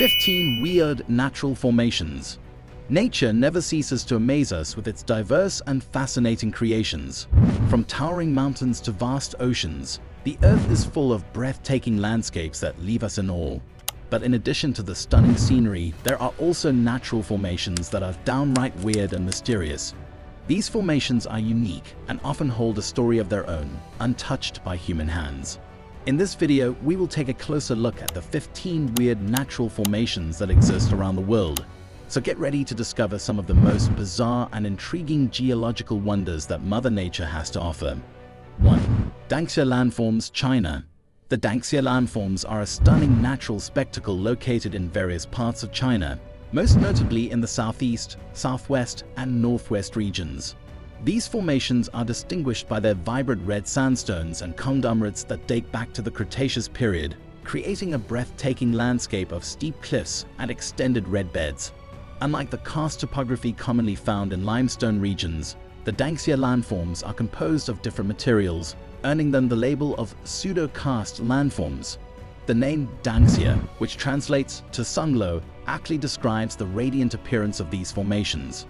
15 weird natural formations. Nature never ceases to amaze us with its diverse and fascinating creations. From towering mountains to vast oceans, the Earth is full of breathtaking landscapes that leave us in awe. But in addition to the stunning scenery, there are also natural formations that are downright weird and mysterious. These formations are unique and often hold a story of their own, untouched by human hands. In this video, we will take a closer look at the 15 weird natural formations that exist around the world. So get ready to discover some of the most bizarre and intriguing geological wonders that Mother Nature has to offer. 1. Danxia landforms, China. The Danxia landforms are a stunning natural spectacle located in various parts of China, most notably in the southeast, southwest, and northwest regions. These formations are distinguished by their vibrant red sandstones and conglomerates that date back to the Cretaceous period, creating a breathtaking landscape of steep cliffs and extended red beds. Unlike the karst topography commonly found in limestone regions, the Danxia landforms are composed of different materials, earning them the label of pseudo-karst landforms. The name Danxia, which translates to sunglow, aptly describes the radiant appearance of these formations.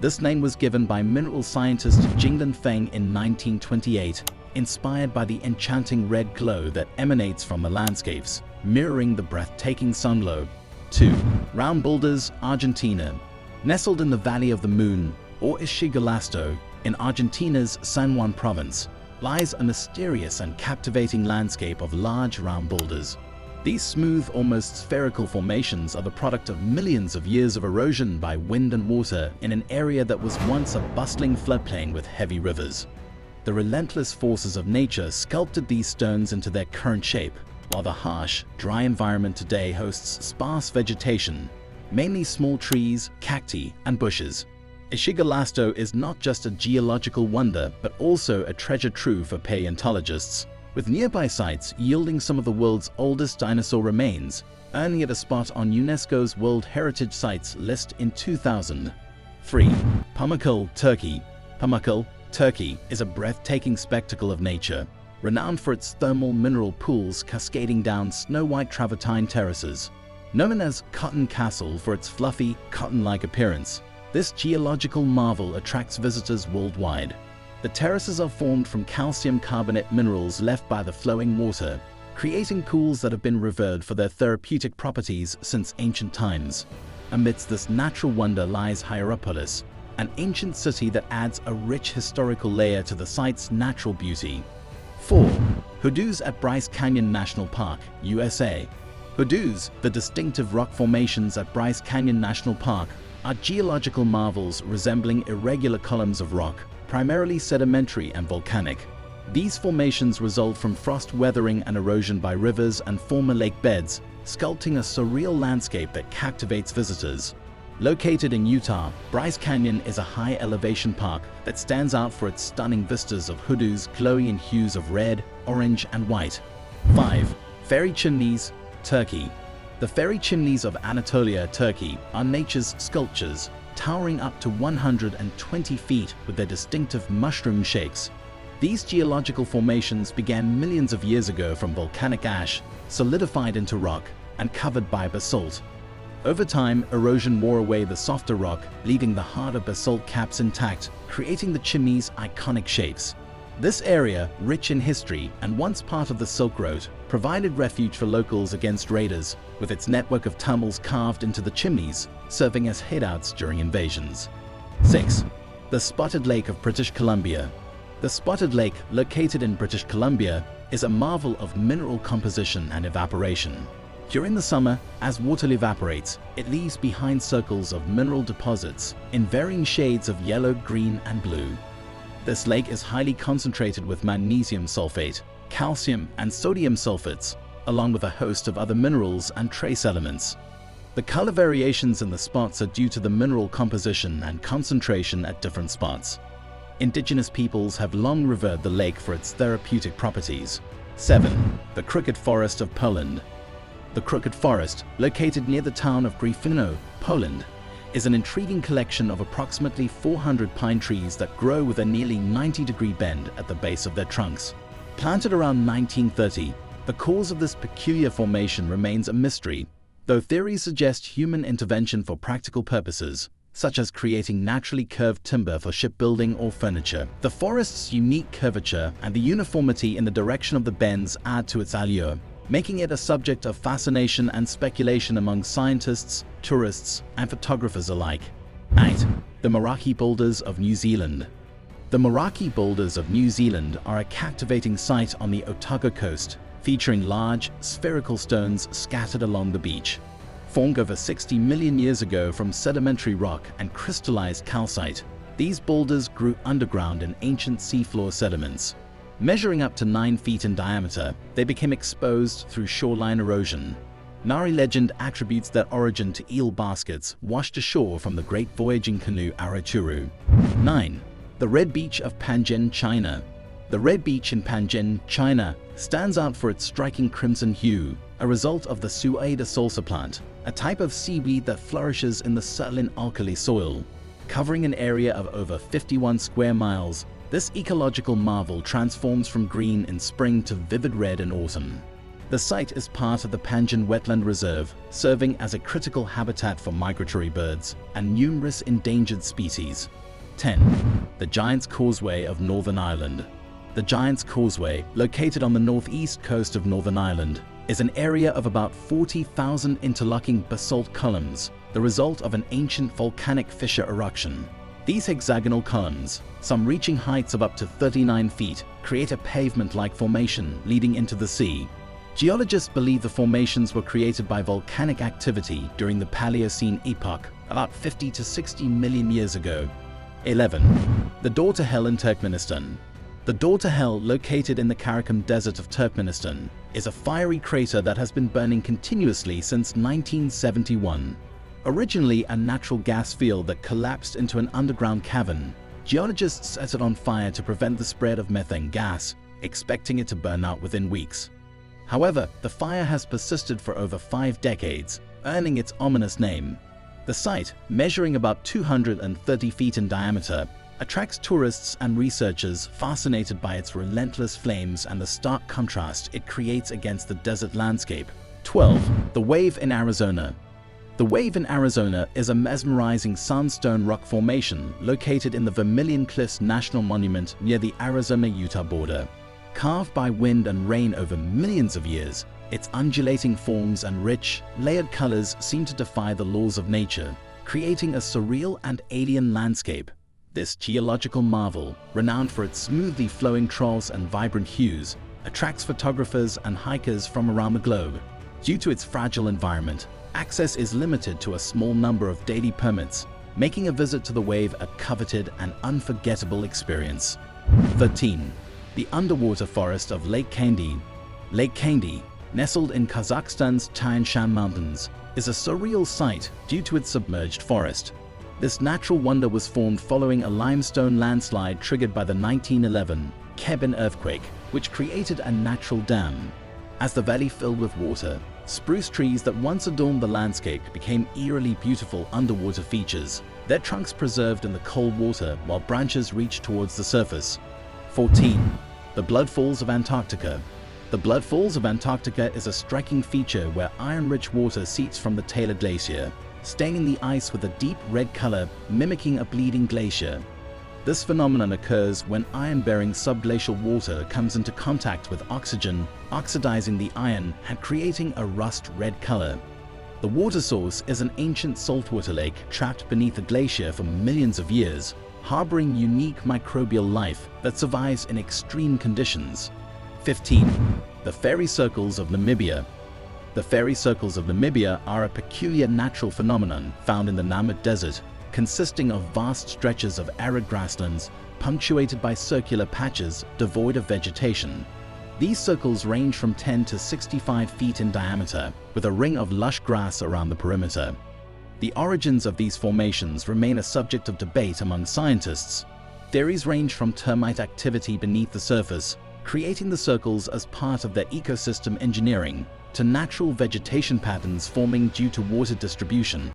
This name was given by mineral scientist Jinglin Feng in 1928, inspired by the enchanting red glow that emanates from the landscapes, mirroring the breathtaking sunglow. 2. Round boulders, Argentina. Nestled in the Valley of the Moon, or Ecological, in Argentina's San Juan province, lies a mysterious and captivating landscape of large round boulders. These smooth, almost spherical formations are the product of millions of years of erosion by wind and water in an area that was once a bustling floodplain with heavy rivers. The relentless forces of nature sculpted these stones into their current shape, while the harsh, dry environment today hosts sparse vegetation, mainly small trees, cacti, and bushes. Ecological is not just a geological wonder, but also a treasure trove for paleontologists, with nearby sites yielding some of the world's oldest dinosaur remains, earning it a spot on UNESCO's World Heritage Sites list in 2000. 3. Pamukkale, Turkey. Pamukkale, Turkey is a breathtaking spectacle of nature, renowned for its thermal mineral pools cascading down snow-white travertine terraces. Known as Cotton Castle for its fluffy, cotton-like appearance, this geological marvel attracts visitors worldwide. The terraces are formed from calcium carbonate minerals left by the flowing water, creating pools that have been revered for their therapeutic properties since ancient times. Amidst this natural wonder lies Hierapolis, an ancient city that adds a rich historical layer to the site's natural beauty. 4. Hoodoos at Bryce Canyon National Park, USA. Hoodoos, the distinctive rock formations at Bryce Canyon National Park, are geological marvels resembling irregular columns of rock, primarily sedimentary and volcanic. These formations result from frost weathering and erosion by rivers and former lake beds, sculpting a surreal landscape that captivates visitors. Located in Utah, Bryce Canyon is a high-elevation park that stands out for its stunning vistas of hoodoos glowing in hues of red, orange, and white. 5. Fairy chimneys, Turkey. The fairy chimneys of Anatolia, Turkey, are nature's sculptures, towering up to 120 feet with their distinctive mushroom shapes. These geological formations began millions of years ago from volcanic ash, solidified into rock, and covered by basalt. Over time, erosion wore away the softer rock, leaving the harder basalt caps intact, creating the chimney's iconic shapes. This area, rich in history and once part of the Silk Road, provided refuge for locals against raiders, with its network of tunnels carved into the chimneys, serving as hideouts during invasions. 6. The Spotted Lake of British Columbia. The Spotted Lake, located in British Columbia, is a marvel of mineral composition and evaporation. During the summer, as water evaporates, it leaves behind circles of mineral deposits in varying shades of yellow, green, and blue. This lake is highly concentrated with magnesium sulfate, calcium, and sodium sulfates, along with a host of other minerals and trace elements. The color variations in the spots are due to the mineral composition and concentration at different spots. Indigenous peoples have long revered the lake for its therapeutic properties. 7. The Crooked Forest of Poland. The Crooked Forest, located near the town of Gryfino, Poland, is an intriguing collection of approximately 400 pine trees that grow with a nearly 90-degree bend at the base of their trunks. Planted around 1930, the cause of this peculiar formation remains a mystery, though theories suggest human intervention for practical purposes, such as creating naturally curved timber for shipbuilding or furniture. The forest's unique curvature and the uniformity in the direction of the bends add to its allure, making it a subject of fascination and speculation among scientists, tourists, and photographers alike. 8. The Meraki Boulders of New Zealand. The Meraki Boulders of New Zealand are a captivating sight on the Otago coast, featuring large, spherical stones scattered along the beach. Formed over 60 million years ago from sedimentary rock and crystallized calcite, these boulders grew underground in ancient seafloor sediments. Measuring up to 9 feet in diameter, they became exposed through shoreline erosion. Maori legend attributes their origin to eel baskets washed ashore from the great voyaging canoe Aroturu. 9. The Red Beach of Panjin, China. The Red Beach in Panjin, China, stands out for its striking crimson hue, a result of the Suaeda salsa plant, a type of seaweed that flourishes in the Sutherland alkali soil. Covering an area of over 51 square miles, this ecological marvel transforms from green in spring to vivid red in autumn. The site is part of the Panjin Wetland Reserve, serving as a critical habitat for migratory birds and numerous endangered species. 10. The Giant's Causeway of Northern Ireland. The Giant's Causeway, located on the northeast coast of Northern Ireland, is an area of about 40,000 interlocking basalt columns, the result of an ancient volcanic fissure eruption. These hexagonal columns, some reaching heights of up to 39 feet, create a pavement-like formation leading into the sea. Geologists believe the formations were created by volcanic activity during the Paleocene epoch, about 50 to 60 million years ago. 11. The Door-to-Hell in Turkmenistan. The Door-to-Hell, located in the Karakum Desert of Turkmenistan, is a fiery crater that has been burning continuously since 1971. Originally a natural gas field that collapsed into an underground cavern, geologists set it on fire to prevent the spread of methane gas, expecting it to burn out within weeks. However, the fire has persisted for over 5 decades, earning its ominous name. The site, measuring about 230 feet in diameter, attracts tourists and researchers fascinated by its relentless flames and the stark contrast it creates against the desert landscape. 12. The Wave in Arizona. The Wave in Arizona is a mesmerizing sandstone rock formation located in the Vermilion Cliffs National Monument near the Arizona-Utah border. Carved by wind and rain over millions of years, its undulating forms and rich, layered colors seem to defy the laws of nature, creating a surreal and alien landscape. This geological marvel, renowned for its smoothly flowing troughs and vibrant hues, attracts photographers and hikers from around the globe. Due to its fragile environment, access is limited to a small number of daily permits, making a visit to the Wave a coveted and unforgettable experience. 13. The Underwater Forest of Lake Kandy. Lake Kandy, nestled in Kazakhstan's Tian Shan Mountains, is a surreal sight due to its submerged forest. This natural wonder was formed following a limestone landslide triggered by the 1911 Kebin earthquake, which created a natural dam. As the valley filled with water, spruce trees that once adorned the landscape became eerily beautiful underwater features, their trunks preserved in the cold water while branches reached towards the surface. 14. The Blood Falls of Antarctica. The Blood Falls of Antarctica is a striking feature where iron-rich water seeps from the Taylor Glacier, staining the ice with a deep red color mimicking a bleeding glacier. This phenomenon occurs when iron-bearing subglacial water comes into contact with oxygen, oxidizing the iron and creating a rust-red color. The water source is an ancient saltwater lake trapped beneath a glacier for millions of years, harboring unique microbial life that survives in extreme conditions. 15. The Fairy Circles of Namibia. The fairy circles of Namibia are a peculiar natural phenomenon found in the Namib Desert, consisting of vast stretches of arid grasslands punctuated by circular patches devoid of vegetation. These circles range from 10 to 65 feet in diameter, with a ring of lush grass around the perimeter. The origins of these formations remain a subject of debate among scientists. Theories range from termite activity beneath the surface, creating the circles as part of their ecosystem engineering, to natural vegetation patterns forming due to water distribution.